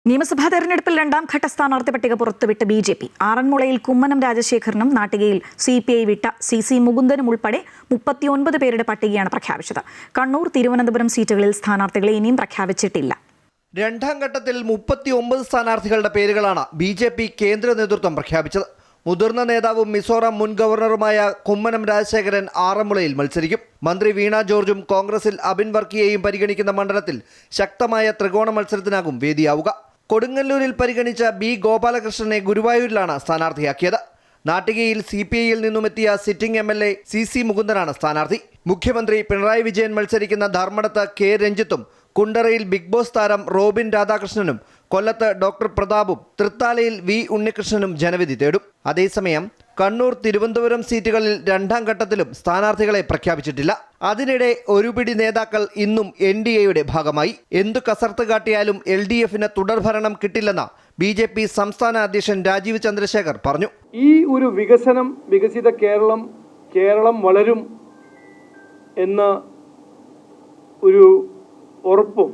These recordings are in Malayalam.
നിയമസഭാ തെരഞ്ഞെടുപ്പിൽ രണ്ടാം ഘട്ട സ്ഥാനാർത്ഥി പട്ടിക പുറത്തുവിട്ട് ബി.ജെ.പി. ആറന്മുളയിൽ കുമ്മനം രാജശേഖരനും നാട്ടികയിൽ CPI വിട്ട CC മുകുന്ദനും ഉൾപ്പെടെ 39 പേരുടെ പട്ടികയാണ് പ്രഖ്യാപിച്ചത്. കണ്ണൂർ, തിരുവനന്തപുരം സീറ്റുകളിൽ സ്ഥാനാർത്ഥികളെ ഇനിയും പ്രഖ്യാപിച്ചിട്ടില്ല. രണ്ടാം ഘട്ടത്തിൽ 39 സ്ഥാനാർത്ഥികളുടെ പേരുകളാണ് ബി.ജെ.പി. കേന്ദ്ര നേതൃത്വം പ്രഖ്യാപിച്ചത്. മുതിർന്ന നേതാവും മിസോറാം മുൻ ഗവർണറുമായ കുമ്മനം രാജശേഖരൻ ആറന്മുളയിൽ മത്സരിക്കും. മന്ത്രി വീണ ജോർജും കോൺഗ്രസിൽ അബിൻ വർക്കിയെയും പരിഗണിക്കുന്ന മണ്ഡലത്തിൽ ശക്തമായ ത്രികോണ മത്സരത്തിനാകും വേദിയാവുക. കൊടുങ്ങല്ലൂരിൽ പരിഗണിച്ച ബി ഗോപാലകൃഷ്ണനെ ഗുരുവായൂരിലാണ് സ്ഥാനാർത്ഥിയാക്കിയത്. നാട്ടികയിൽ CPIയിൽ നിന്നുമെത്തിയ സിറ്റിംഗ് MLA CC മുകുന്ദനാണ് സ്ഥാനാർത്ഥി. മുഖ്യമന്ത്രി പിണറായി വിജയൻ മത്സരിക്കുന്ന ധർമ്മടത്ത് K രഞ്ജിത്തും, കുണ്ടറയിൽ ബിഗ് ബോസ് താരം റോബിൻ രാധാകൃഷ്ണനും, കൊല്ലത്ത് ഡോക്ടർ പ്രതാപും, തൃത്താലയിൽ V ഉണ്ണികൃഷ്ണനും ജനവിധി തേടും. അതേസമയം കണ്ണൂർ, തിരുവനന്തപുരം സീറ്റുകളിൽ രണ്ടാം ഘട്ടത്തിലും സ്ഥാനാർത്ഥികളെ പ്രഖ്യാപിച്ചിട്ടില്ല. അതിനിടെ ഒരു പിടി നേതാക്കൾ ഇന്നും NDAയുടെ ഭാഗമായി. എന്തു കസർത്ത് കാട്ടിയാലും LDFന് തുടർഭരണം കിട്ടില്ലെന്ന് BJP സംസ്ഥാന അധ്യക്ഷൻ രാജീവ് ചന്ദ്രശേഖർ പറഞ്ഞു. ഈ ഒരു വികസിത കേരളം വളരും എന്ന ഒരു ഉറപ്പും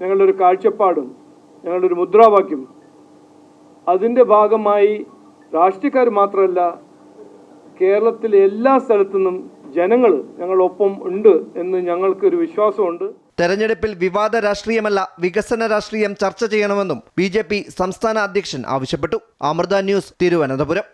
ഞങ്ങളുടെ ഒരു കാഴ്ചപ്പാടും ഞങ്ങളുടെ ഒരു മുദ്രാവാക്യം, അതിൻ്റെ ഭാഗമായി രാഷ്ട്രീയക്കാർ മാത്രമല്ല, കേരളത്തിലെ എല്ലാ സ്ഥലത്തു നിന്നും ജനങ്ങൾ ഞങ്ങളൊപ്പം ഉണ്ട് എന്ന് ഞങ്ങൾക്കൊരു വിശ്വാസമുണ്ട്. തെരഞ്ഞെടുപ്പിൽ വിവാദ രാഷ്ട്രീയമല്ല, വികസന രാഷ്ട്രീയം ചർച്ച ചെയ്യണമെന്നും BJP സംസ്ഥാന അധ്യക്ഷൻ ആവശ്യപ്പെട്ടു. അമൃത ന്യൂസ്, തിരുവനന്തപുരം.